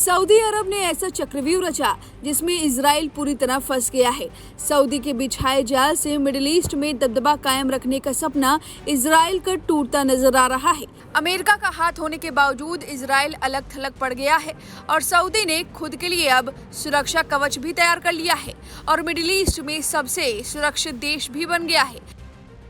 Saudi अरब ने ऐसा चक्रव्यूह रचा जिसमें इजराइल पूरी तरह फंस गया है। सऊदी के बिछाए जाल से मिडिल ईस्ट में दबदबा कायम रखने का सपना इजराइल का टूटता नजर आ रहा है। अमेरिका का हाथ होने के बावजूद इजराइल अलग थलग पड़ गया है और सऊदी ने खुद के लिए अब सुरक्षा कवच भी तैयार कर लिया है और मिडिल ईस्ट में सबसे सुरक्षित देश भी बन गया है।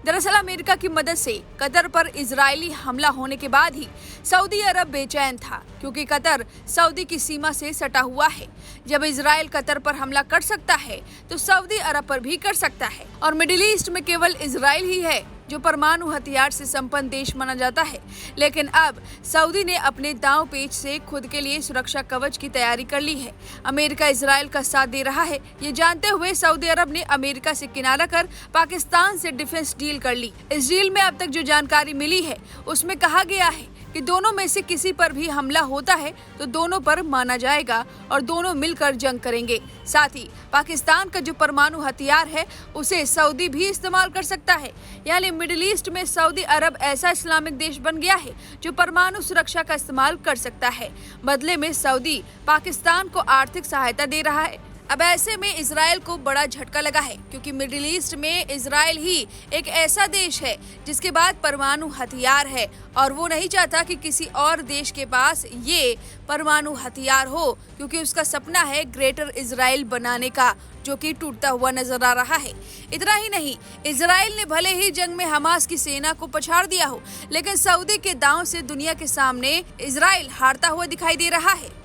दरअसल अमेरिका की मदद से कतर पर इजरायली हमला होने के बाद ही सऊदी अरब बेचैन था, क्योंकि कतर सऊदी की सीमा से सटा हुआ है। जब इजराइल कतर पर हमला कर सकता है तो सऊदी अरब पर भी कर सकता है और मिडिल ईस्ट में केवल इजराइल ही है जो परमाणु हथियार से संपन्न देश माना जाता है। लेकिन अब सऊदी ने अपने दांव पेच से खुद के लिए सुरक्षा कवच की तैयारी कर ली है। अमेरिका इजराइल का साथ दे रहा है, ये जानते हुए सऊदी अरब ने अमेरिका से किनारा कर पाकिस्तान से डिफेंस डील कर ली। इस डील में अब तक जो जानकारी मिली है उसमें कहा गया है कि दोनों में से किसी पर भी हमला होता है तो दोनों पर माना जाएगा और दोनों मिलकर जंग करेंगे। साथ ही पाकिस्तान का जो परमाणु हथियार है उसे सऊदी भी इस्तेमाल कर सकता है। यानी मिडिल ईस्ट में सऊदी अरब ऐसा इस्लामिक देश बन गया है जो परमाणु सुरक्षा का इस्तेमाल कर सकता है। बदले में सऊदी पाकिस्तान को आर्थिक सहायता दे रहा है। अब ऐसे में इजराइल को बड़ा झटका लगा है, क्योंकि मिडिल ईस्ट में इजराइल ही एक ऐसा देश है जिसके पास परमाणु हथियार है और वो नहीं चाहता कि किसी और देश के पास ये परमाणु हथियार हो, क्योंकि उसका सपना है ग्रेटर इजराइल बनाने का, जो कि टूटता हुआ नजर आ रहा है। इतना ही नहीं, इजराइल ने भले ही जंग में हमास की सेना को पछाड़ दिया हो, लेकिन सऊदी के दांव से दुनिया के सामने इजराइल हारता हुआ दिखाई दे रहा है।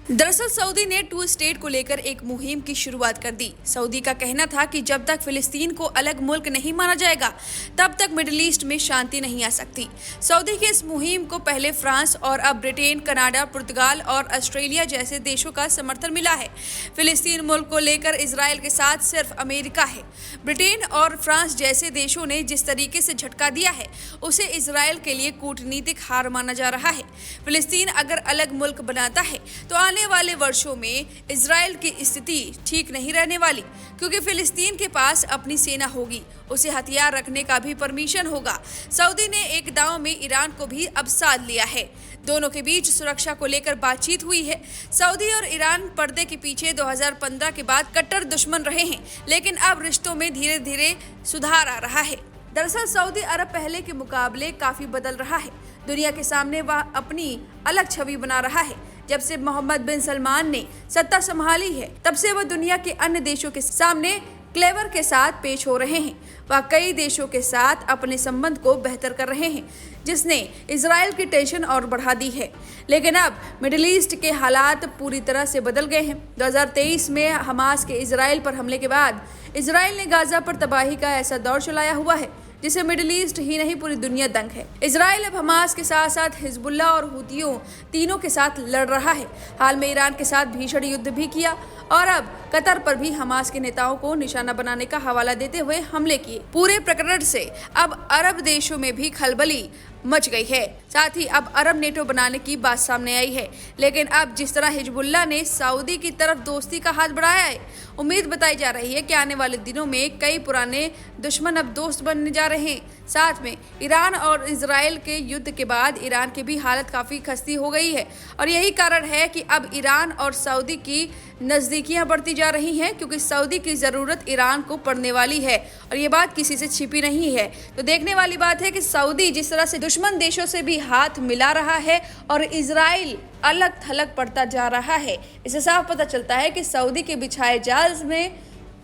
दरअसल सऊदी ने 2 स्टेट को लेकर एक मुहिम की शुरुआत कर दी। सऊदी का कहना था कि जब तक फिलिस्तीन को अलग मुल्क नहीं माना जाएगा तब तक मिडिल ईस्ट में शांति नहीं आ सकती। सऊदी की इस मुहिम को पहले फ्रांस और अब ब्रिटेन, कनाडा, पुर्तगाल और ऑस्ट्रेलिया जैसे देशों का समर्थन मिला है। फिलिस्तीन मुल्क को लेकर इजराइल के साथ सिर्फ अमेरिका है। ब्रिटेन और फ्रांस जैसे देशों ने जिस तरीके से झटका दिया है उसे इजराइल के लिए कूटनीतिक हार माना जा रहा है। फिलिस्तीन अगर अलग मुल्क बनाता है तो आने वाले वर्षों में इजराइल की स्थिति ठीक नहीं रहने वाली, क्योंकि फिलिस्तीन के पास अपनी सेना होगी, उसे हथियार रखने का भी परमिशन होगा। सऊदी ने एक दांव में ईरान को भी अब साध लिया है। दोनों के बीच सुरक्षा को लेकर बातचीत हुई है। सऊदी और ईरान पर्दे के पीछे 2015 के बाद कट्टर दुश्मन रहे हैं, लेकिन अब रिश्तों में धीरे धीरे सुधार आ रहा है। दरअसल सऊदी अरब पहले के मुकाबले काफी बदल रहा है। दुनिया के सामने वह अपनी अलग छवि बना रहा है। जब से मोहम्मद बिन सलमान ने सत्ता संभाली है तब से वह दुनिया के अन्य देशों के सामने क्लेवर के साथ पेश हो रहे हैं। वह कई देशों के साथ अपने संबंध को बेहतर कर रहे हैं, जिसने इजराइल की टेंशन और बढ़ा दी है। लेकिन अब मिडिल ईस्ट के हालात पूरी तरह से बदल गए हैं। 2023 में हमास के इजराइल पर हमले के बाद इजराइल ने गाजा पर तबाही का ऐसा दौर चलाया हुआ है जिसे मिडिल ईस्ट ही नहीं पूरी दुनिया दंग है। इजराइल अब हमास के साथ साथ हिजबुल्लाह और हुतियों तीनों के साथ लड़ रहा है। हाल में ईरान के साथ भीषण युद्ध भी किया और अब कतर पर भी हमास के नेताओं को निशाना बनाने का हवाला देते हुए हमले किए। पूरे प्रकरण से अब अरब देशों में भी खलबली मच गई है। साथ ही अब अरब नेटो बनाने की बात सामने आई है। लेकिन अब जिस तरह हिजबुल्लाह ने सऊदी की तरफ दोस्ती का हाथ बढ़ाया है, उम्मीद बताई जा रही है कि आने वाले दिनों में कई पुराने दुश्मन अब दोस्त बनने जा रहे हैं। साथ में ईरान और इजराइल के युद्ध के बाद ईरान की भी हालत काफ़ी खस्ती हो गई है और यही कारण है कि अब ईरान और सऊदी की नज़दीकियां बढ़ती जा रही हैं, क्योंकि सऊदी की ज़रूरत ईरान को पड़ने वाली है और ये बात किसी से छिपी नहीं है। तो देखने वाली बात है कि सऊदी जिस तरह से दुश्मन देशों से भी हाथ मिला रहा है और इजराइल अलग थलग पड़ता जा रहा है, इससे साफ पता चलता है कि सऊदी के बिछाए जाल में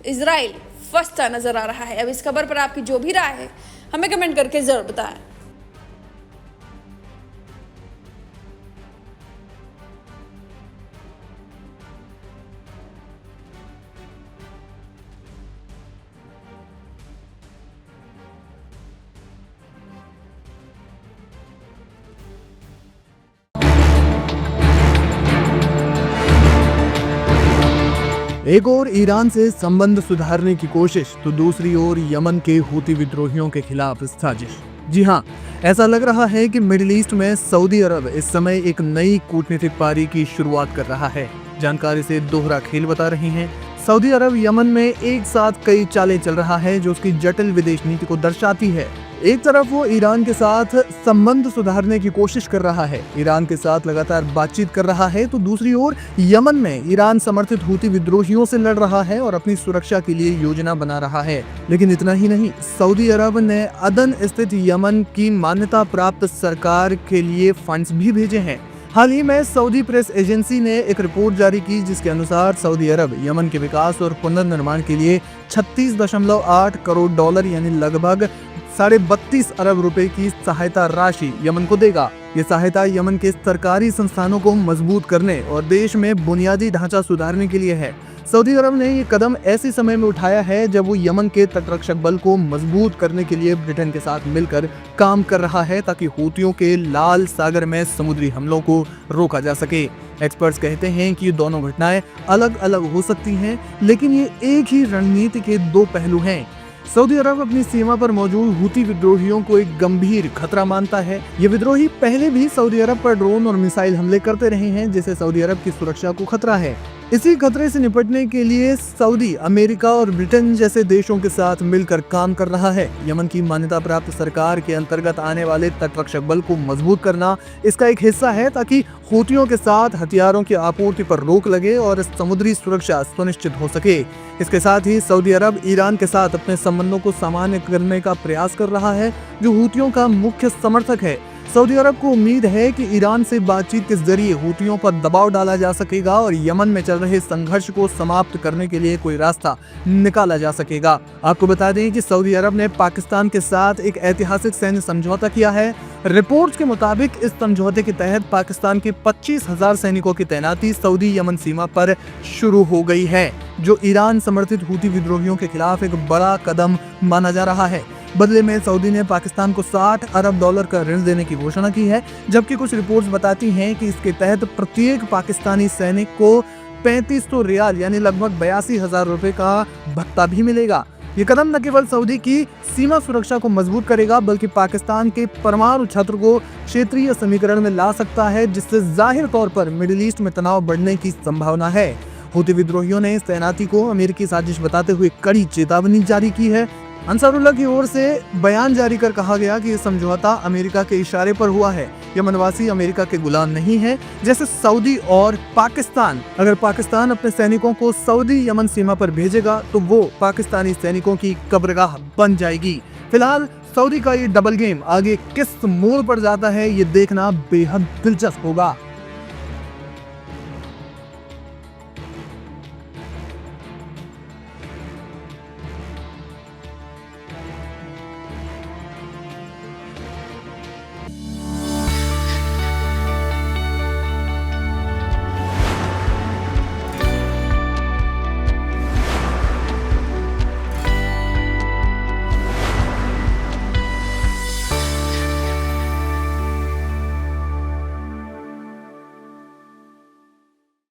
इजराइल फंसता नजर आ रहा है। अब इस खबर पर आपकी जो भी राय है हमें कमेंट करके जरूर बताएं। एक ओर ईरान से संबंध सुधारने की कोशिश तो दूसरी ओर यमन के हूती विद्रोहियों के खिलाफ साजिश। जी हाँ, ऐसा लग रहा है कि मिडिल ईस्ट में सऊदी अरब इस समय एक नई कूटनीतिक पारी की शुरुआत कर रहा है। जानकारी से दोहरा खेल बता रही हैं। सऊदी अरब यमन में एक साथ कई चालें चल रहा है जो उसकी जटिल विदेश नीति को दर्शाती है। एक तरफ वो ईरान के साथ संबंध सुधारने की कोशिश कर रहा है, ईरान के साथ लगातार बातचीत कर रहा है, तो दूसरी ओर यमन में ईरान समर्थित हूती विद्रोहियों से लड़ रहा है और अपनी सुरक्षा के लिए योजना बना रहा है। लेकिन इतना ही नहीं, सऊदी अरब ने अदन स्थित यमन की मान्यता प्राप्त सरकार के लिए फंड्स भी भेजे हैं। हाल ही में सऊदी प्रेस एजेंसी ने एक रिपोर्ट जारी की जिसके अनुसार सऊदी अरब यमन के विकास और पुनर्निर्माण के लिए 36.8 करोड़ डॉलर यानी लगभग 32.5 अरब रुपए की सहायता राशि यमन को देगा। ये सहायता यमन के सरकारी संस्थानों को मजबूत करने और देश में बुनियादी ढांचा सुधारने के लिए है। सऊदी अरब ने ये कदम ऐसे समय में उठाया है जब वो यमन के तटरक्षक बल को मजबूत करने के लिए ब्रिटेन के साथ मिलकर काम कर रहा है ताकि हूतियों के लाल सागर में समुद्री हमलों को रोका जा सके। एक्सपर्ट्स कहते हैं कि ये दोनों घटनाएं अलग अलग हो सकती हैं, लेकिन ये एक ही रणनीति के दो पहलू हैं। सऊदी अरब अपनी सीमा पर मौजूद हूती विद्रोहियों को एक गंभीर खतरा मानता है। ये विद्रोही पहले भी सऊदी अरब पर ड्रोन और मिसाइल हमले करते रहे हैं, जिससे सऊदी अरब की सुरक्षा को खतरा है। इसी खतरे से निपटने के लिए सऊदी, अमेरिका और ब्रिटेन जैसे देशों के साथ मिलकर काम कर रहा है। यमन की मान्यता प्राप्त सरकार के अंतर्गत आने वाले तटरक्षक बल को मजबूत करना इसका एक हिस्सा है ताकि हूतियों के साथ हथियारों की आपूर्ति पर रोक लगे और समुद्री सुरक्षा सुनिश्चित हो सके। इसके साथ ही सऊदी अरब ईरान के साथ अपने संबंधों को सामान्य करने का प्रयास कर रहा है, जो हूतियों का मुख्य समर्थक है। सऊदी अरब को उम्मीद है कि ईरान से बातचीत के जरिए हूतियों पर दबाव डाला जा सकेगा और यमन में चल रहे संघर्ष को समाप्त करने के लिए कोई रास्ता निकाला जा सकेगा। आपको बता दें कि सऊदी अरब ने पाकिस्तान के साथ एक ऐतिहासिक सैन्य समझौता किया है। रिपोर्ट्स के मुताबिक इस समझौते के तहत पाकिस्तान के 25,000 सैनिकों की तैनाती सऊदी यमन सीमा पर शुरू हो गई है, जो ईरान समर्थित हूती विद्रोहियों के खिलाफ एक बड़ा कदम माना जा रहा है। बदले में सऊदी ने पाकिस्तान को 60 अरब डॉलर का ऋण देने की घोषणा की है, जबकि कुछ रिपोर्ट्स बताती हैं कि इसके तहत प्रत्येक पाकिस्तानी सैनिक को 3500 रियाल यानी लगभग 82,000 रुपए का भत्ता भी मिलेगा। ये कदम न केवल सऊदी की सीमा सुरक्षा को मजबूत करेगा, बल्कि पाकिस्तान के परमाणु छत्र को क्षेत्रीय समीकरण में ला सकता है, जिससे जाहिर तौर पर मिडिल ईस्ट में तनाव बढ़ने की संभावना है। हूती विद्रोहियों ने इस तैनाती को अमेरिकी साजिश बताते हुए कड़ी चेतावनी जारी की है। अंसारुल्लाह की ओर से बयान जारी कर कहा गया कि यह समझौता अमेरिका के इशारे पर हुआ है। यमनवासी अमेरिका के गुलाम नहीं है जैसे सऊदी और पाकिस्तान। अगर पाकिस्तान अपने सैनिकों को सऊदी यमन सीमा पर भेजेगा तो वो पाकिस्तानी सैनिकों की कब्रगाह बन जाएगी। फिलहाल सऊदी का ये डबल गेम आगे किस मोड़ पर जाता है, ये देखना बेहद दिलचस्प होगा।